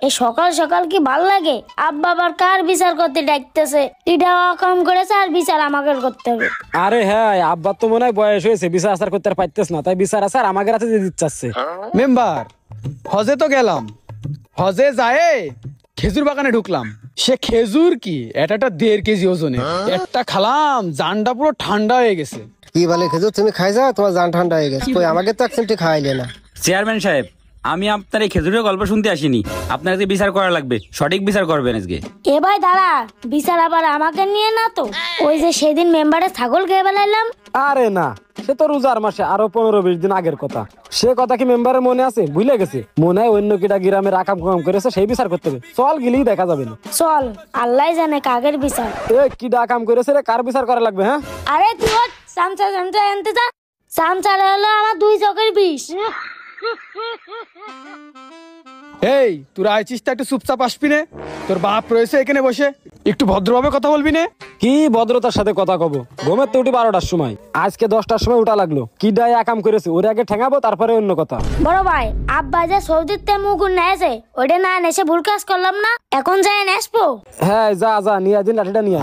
এই সকাল সকাল কি ভাল লাগে? আব্বা আবার কার বিচার করতে ডাকতেছে? এটা কম করেছে আর বিচার আমাকে করতে হবে। আরে হ্যাঁ, আব্বার তো মনে হয় বয়স হয়েছে, বিচার আচার করতে আর পারতেছ না, তাই বিচার আচার আমাকে রাতে দিয়ে দিচ্ছে। মেম্বার, হজে তো গেলাম, হজে যায় খেজুর বাগানে ঢুকলাম। সে খেজুর কি এটা 1.5 কেজি ওজনে, একটা খালাম জানটা পুরো ঠান্ডা হয়ে গেছে। কি বলে খেজুর তুমি খাই যাও, তোমার জান ঠান্ডা হয়ে গেছে? কই আমাকে তো একদম ঠিক খাওয়াইলে না। চেয়ারম্যান সাহেব, আমি আপনার এই খেজুরের গল্প শুনতে আসিনি, আপনার আজকে বিচার করা লাগবে, সঠিক বিচার করবেন আজকে। এ ভাই দাঁড়া, বিচার আবার আমাকে নিয়ে না তো? ওই যে সেদিন মেম্বারের ছাগল খেয়ে বেলাইলাম। আরে না, সে তো রোজার মাসে আরো 15-20 দিন আগের কথা। সে কথা কি মেম্বারের মনে আছে? ভুলে গেছে? মনে হয় অন্য কিটা গ্রামের আকাম কাম করেছে, সেই বিচার করতে হবে। চল গেলেই দেখা যাবে না। চল, আল্লাহ জানে কাগের বিচার। এ কিটা কাম করেছে রে, কার বিচার করা লাগবে? হ্যাঁ আরে তুই চামচা চামচা আনতে যা। চামচারে হলো আমার 2 চোখের বিষ। এই তোরা আইছিস তা একটু চুপচাপ আসবি নে? তোর বাপ রয়েছে এখানে বসে, একটু ভদ্রভাবে কথা বলবি নে? কি ভদ্রতার সাথে কথা কব? ঘুমের তো উঠি 12টার সময়, আজকে 10টার সময় উঠা লাগলো। কি ডাই আকাম করেছে ওরে আগে ঠেঙাবো, তারপরে অন্য কথা। বড় ভাই, আব্বা যে সৌদিতে মুগুর নেছে, ওটা না নেছে ভুল কাজ করলাম না, এখন যাই নেসবো। হ্যাঁ যা যা, নিয়ে দিন লাঠিটা নিয়ে।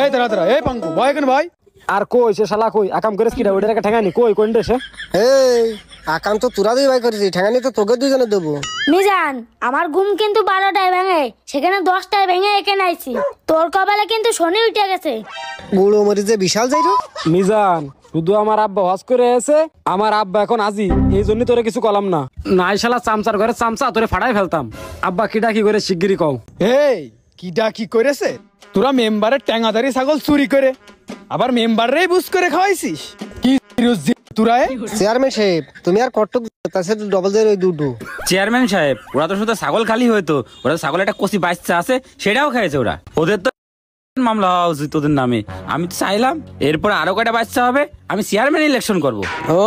এই দাঁড়া দাঁড়া, এই পাঙ্কু ভয় কেন ভাই? আর কই সে শালা কই আকাম করেছে কিটা ওটার আগে ঠেঙানি? কই কোন দেশে? এই আকাম তো তোরা দুই ভাই করেছি, ঠেঙানি তো তোকে দুজনে দেবো। মিজান, আমার ঘুম কিন্তু 12টায় ভেঙে, সেখানে 10টায় ভেঙে এখানে আইছি। তোর কপালে কিন্তু শনি উঠে গেছে। বুড়ো মরি যে বিশাল যাইরো। মিজান, শুধু আমার আব্বা হজ করে এসে, আমার আব্বা এখন আজি, এই জন্য তোরে কিছু কলাম না। নাই শালা চামচার ঘরে চামচা তোরে ফাড়াই ফেলতাম। আব্বা কিটা কি করে শিগগিরই কও। এই কিডা কি করেছে? তোরা মেম্বারের ট্যাঙাদারি ছাগল চুরি করে আবার মেম্বাররাই বুঝ করে খাওয়াইছিস? কি তোরা? চেয়ারম্যান সাহেব, তুমি আর কটক তাছে ডবল জের ওই দুটো। চেয়ারম্যান সাহেব, ওরা তো শুধু ছাগল খালি হয়তো, ওরা ছাগল একটা কচি বাচ্চা আছে সেটাও খাইছে ওরা। ওদের তো মামলা হওয়া উচিত ওদের নামে। আমি তো চাইলাম এরপর আরো কয়টা বাচ্চা হবে, আমি চেয়ারম্যান ইলেকশন করব। ও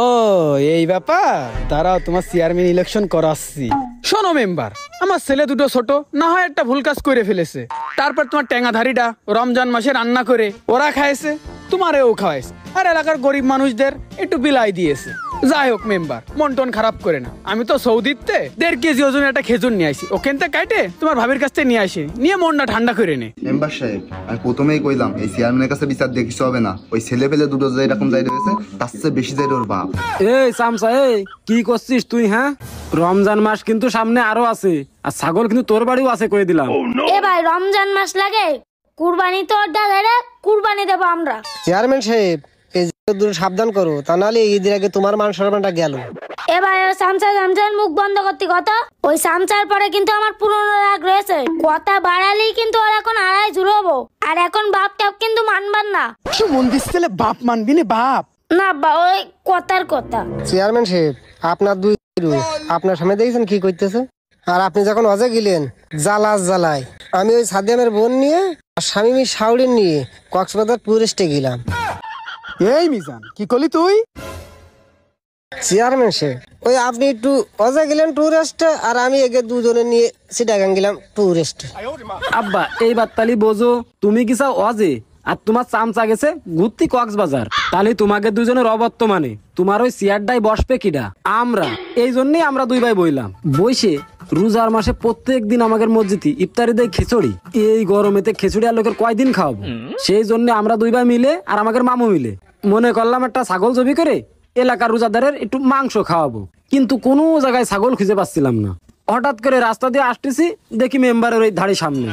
এই ব্যাপার, তারা তোমার চেয়ারম্যান ইলেকশন করাচ্ছি। শোনো মেম্বার, আমার ছেলে দুটো ছোট, না হয় একটা ভুল কাজ করে ফেলেছে, তারপর তোমার ট্যাঙাধারীটা রমজান মাসে রান্না করে ওরা খাইছে, তোমারেও খাওয়াইছে, আর এলাকার গরিব মানুষদের একটু বিলাই দিয়েছে। যাই হোক মেম্বার, মন টন খারাপ করে না, আমি তো সৌদিতে 1.5 কেজি ওজনে একটা খেজুর নিয়ে আসি, ওখান থেকে কাটে তোমার ভাবির কাছ থেকে নিয়ে আসি, নিয়ে মনটা ঠান্ডা করে নে। মেম্বার সাহেব, আমি প্রথমেই কইলাম এই চেয়ারম্যানের কাছে বিচার দেখিস হবে না। ওই ছেলে পেলে দুটো যে এরকম যাই রয়েছে, তার চেয়ে বেশি যাই ওর বাপ। এই চামচা, এই কি করছিস তুই? হ্যাঁ, রমজান মাস কিন্তু সামনে আরো আছে, আর ছাগল কিন্তু তোর বাড়িও আছে কই দিলাম। এ ভাই, রমজান মাস লাগে, কুরবানি তো দাদা, কুরবানি দেবো আমরা। চেয়ারম্যান সাহেব, এই দুটো সাবধান করো, তা নাহলে ঈদের আগে তোমার মান সম্মানটা গেল। এবার চামচার মুখ বন্ধ করতে কথা। ওই চামচার পরে কিন্তু আমার পুরনো রাগ রয়েছে, কথা বাড়ালেই কিন্তু ওর এখন আড়াই ঝুলবো, আর এখন বাপ টাপ কিন্তু মানবার না। মন্দির ছেলে বাপ মানবি না? বাপ না বা ওই কথার কথা। চেয়ারম্যান সাহেব, আপনার দুই আপনার সামনে দেখছেন কি করতেছে? আর আপনি যখন অজে গেলেন জ্বালায়, আমি ওই সাদিয়ামের বোন নিয়ে আর স্বামী শাওরিন নিয়ে কক্সবাজার টুরিস্টে গেলাম। এই মিজান, কি করলি তুই? চেয়ারম্যান সাহেব, ওই আপনি একটু অজে গেলেন টুরিস্টে, আর আমি এগে দুজনে নিয়ে চিটাগাং গেলাম টুরিস্টে। আব্বা এই বাত্তালি বোঝো, তুমি কি চাও অজে, আর তোমার চামচা গেছে ঘুরতি কক্সবাজার, তাহলে তোমাকে দুজনের অবর্তমানে তোমার ওই চেয়ারটাই বসবে কিডা? আমরা। এই জন্যই আমরা দুই ভাই বইলাম বইসে রোজার মাসে প্রত্যেক দিন আমাদের মসজিদে ইফতারি দেয় খিচুড়ি। এই গরমেতে খিচুড়ি আর লোকের কয়দিন খাওয়াবো? সেই জন্য আমরা দুই ভাই মিলে আর আমাদের মামু মিলে মনে করলাম একটা ছাগল জবি করে এলাকার রোজাদারের একটু মাংস খাওয়াবো, কিন্তু কোনো জায়গায় ছাগল খুঁজে পাচ্ছিলাম না। হঠাৎ করে রাস্তা দিয়ে আসতেছি, দেখি মেম্বারের ওই ধাড়ি সামনে।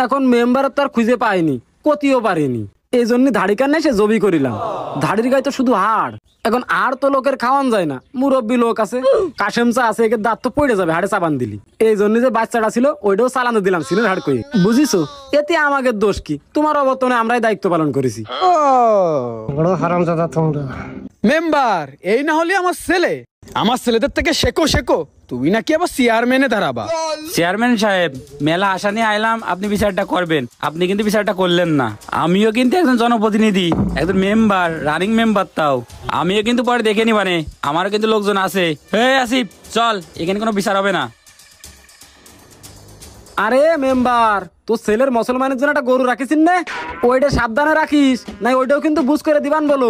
এখন মেম্বারের তো আর খুঁজে পাইনি, কতিও পারিনি, এই জন্য ধাড়ি কান্নে সে জবি করিলাম। ধাড়ির গায়ে তো শুধু হাড়, এখন আর তো লোকের খাওয়ান যায় না, মুরব্বী লোক আছে, কাশেম চা আছে, একে দাঁত তো পড়ে যাবে হাড়ে চাবান দিলি। এই জন্য যে বাচ্চাটা ছিল ওইটাও চালানো দিলাম ছিল হাড় কই, বুঝিছো? এতে আমাদের দোষ কি? তোমার অবর্তনে আমরাই দায়িত্ব পালন করেছি। ও বড় হারামজাদা তোমরা। মেম্বার, এই না হলে আমার ছেলে, আমার ছেলেদের থেকে শেখো, তুমি নাকি আবার চেয়ারম্যানে দাঁড়াবা। চেয়ারম্যান সাহেব, মেলা আশা নিয়ে আইলাম আপনি বিচারটা করবেন, আপনি কিন্তু বিচারটা করলেন না। আমিও কিন্তু একজন জনপ্রতিনিধি, একজন মেম্বার, রানিং মেম্বার, তাও আমিও কিন্তু পরে দেখে নি, মানে আমারও কিন্তু লোকজন আছে। এই আসিফ চল, এখানে কোনো বিচার হবে না। আরে মেম্বার, তোর ছেলের মুসলমানের জন্য একটা গরু রাখিস না, ওইটা সাবধানে রাখিস, নাই ওইটাও কিন্তু বুঝ করে দিবান বলো।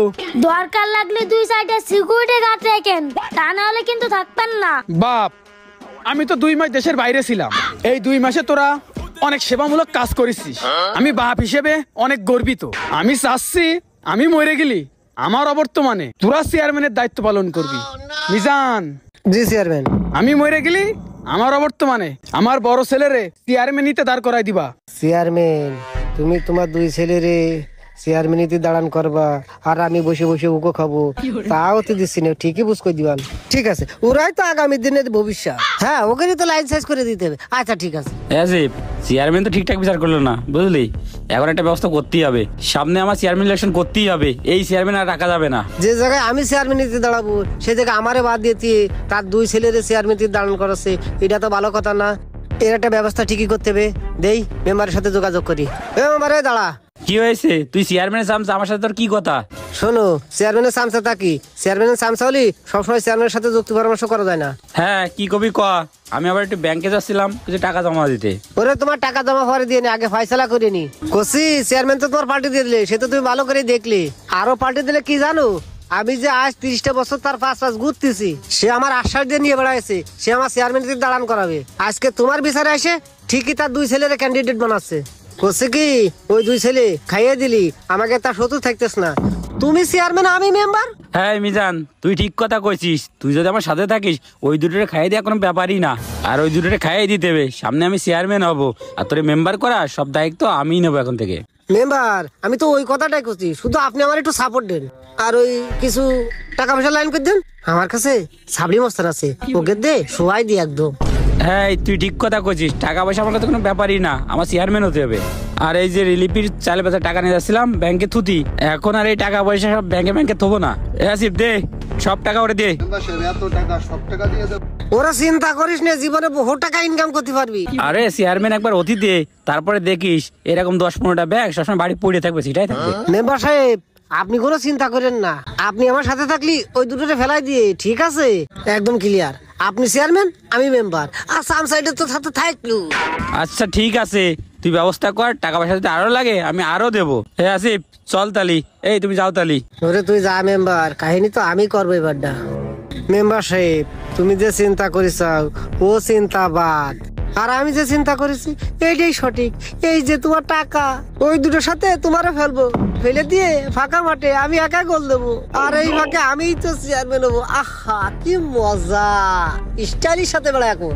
দরকার লাগলে 2 সাইডে সিকিউরিটি গার্ড রাখেন, তা না হলে কিন্তু থাকবেন না। বাপ, আমি তো 2 মাস দেশের বাইরে ছিলাম, এই 2 মাসে তোরা অনেক সেবামূলক কাজ করেছিস, আমি বাপ হিসেবে অনেক গর্বিত। আমি চাচ্ছি আমি মরে গেলি আমার অবর্তমানে তোরা চেয়ারম্যানের দায়িত্ব পালন করবি। মিজান, জি চেয়ারম্যান। আমি মরে গেলি আমার অবর্তমানে আমার বড় ছেলেরে চেয়ারম্যানিতে দাঁড় করাই দিবা। চেয়ারম্যান, তুমি তোমার 2 ছেলেরে চেয়ারম্যানিতে দাঁড়ান করবা, আর আমি বসে বসে উকো খাবো, তাও তো দিচ্ছি না। ঠিকই বুঝ করে দিবান। ঠিক আছে, ওরাই তো আগামী দিনের ভবিষ্যৎ। হ্যাঁ, ওকে তো লাইন সাইজ করে দিতে হবে। আচ্ছা ঠিক আছে। আসিফ, চেয়ারম্যান তো ঠিকঠাক বিচার করলো না, বুঝলি? এখন একটা ব্যবস্থা করতেই হবে, সামনে আমার চেয়ারম্যান ইলেকশন করতেই হবে, এই চেয়ারম্যান আর রাখা যাবে না। যে জায়গায় আমি চেয়ারম্যানিতে দাঁড়াবো সে জায়গায় আমারে বাদ দিয়ে তার 2 ছেলেরে চেয়ারম্যানিতে দাঁড়ান করাচ্ছে, এটা তো ভালো কথা না। এর একটা ব্যবস্থা ঠিকই করতে হবে। দেই মেম্বারের সাথে যোগাযোগ করি। এ মেম্বারে দাঁড়া। কি হয়েছে? তুই চেয়ারম্যানের চামচা, আমার সাথে তোর কি কথা? শোনো, চেয়ারম্যানের চামচা তা কি? চেয়ারম্যানের চামচা হলে সবসময় চেয়ারম্যানের সাথে যুক্তি পরামর্শ করা যায় না। হ্যাঁ, কি কবি ক। আমি আবার একটু ব্যাংকে যাচ্ছিলাম কিছু টাকা জমা দিতে। ওরে, তোমার টাকা জমা পরে দিয়ে নি, আগে ফয়সালা করে নি। কসি, চেয়ারম্যান তো তোমার পার্টি দিয়ে দিলে, সে তো তুমি ভালো করে দেখলে। আরো পার্টি দিলে কি জানো? আমি যে আজ 30টা বছর তার পাঁচ ঘুরতেছি, সে আমার আশ্বাস দিয়ে নিয়ে বেড়াইছে সে আমার চেয়ারম্যানের দাঁড়ান করাবে। আজকে তোমার বিচারে আসে ঠিকই তার 2 ছেলের ক্যান্ডিডেট বানাচ্ছে। করছে কি, ওই 2 ছেলে খাইয়ে দিলি, আমাকে তার শত্রু থাকতেছ না। তুমি চেয়ারম্যান, আমি মেম্বার। হ্যাঁ মিজান, তুই ঠিক কথা কইছিস। তুই যদি আমার সাথে থাকিস, ওই দুটোরে খাইয়ে দেওয়া কোনো ব্যাপারই না। আর ওই দুটোরে খাইয়ে দিতে হবে, সামনে আমি চেয়ারম্যান হব, আর তোর মেম্বার করা সব দায়িত্ব আমিই নেবো এখন থেকে। মেম্বার, আমি তো ওই কথাটাই করছি, শুধু আপনি আমার একটু সাপোর্ট দেন, আর ওই কিছু টাকা পয়সা লাইন করে দেন। আমার কাছে সাবরি মস্তান আছে, ওকে দে সবাই দি একদম। হ্যাঁ, তুই ঠিক কথা কইছিস, টাকা পয়সা আমার কাছে কোনো ব্যাপারই না, আমার চেয়ারম্যান হতে হবে। আর এই যে রিলিফের 4,000 টাকা নিয়ে যাচ্ছিলাম ব্যাংকে থুতি, এখন আর এই টাকা পয়সা সব ব্যাংকে থবো না। আসিফ দে, সব টাকা ওরে দে। এত টাকা সব টাকা দিয়ে দেব। ওরা চিন্তা করিস না, জীবনে বহু টাকা ইনকাম করতে পারবি। আরে চেয়ারম্যান একবার অতি দে, তারপরে দেখিস এরকম 10-15টা ব্যাগ সবসময় বাড়ি পড়ে থাকবে, সেটাই থাকবে। মেম্বার সাহেব, আপনি কোনো চিন্তা করেন না, আপনি আমার সাথে থাকলি ওই দুটোরে ফেলাই দিয়ে, ঠিক আছে? একদম ক্লিয়ার। আপনি চেয়ারম্যান, আমি মেম্বার, আর সাম সাইডে তো সাথে থাকলু। আচ্ছা ঠিক আছে, তুই ব্যবস্থা কর, টাকা পয়সা যদি আরো লাগে আমি আরো দেবো। হে আসিফ, চল তালি। এই তুমি যাও তালি। ওরে তুই যা মেম্বার, কাহিনী তো আমি করবো এবারটা। মেম্বার সাহেব, তুমি যে চিন্তা করিসাও ও চিন্তা বাদ, আর আমি যে চিন্তা করেছি এইটাই সঠিক। এই যে তোমার টাকা, ওই দুটোর সাথে তোমারও ফেলবো, ফেলে দিয়ে ফাঁকা মাঠে আমি একা গোল দেবো, আর এই ফাঁকে আমিই তো চেয়ারম্যান হবো। আহা কি মজা, স্টাইলির সাথে বেড়া এখন।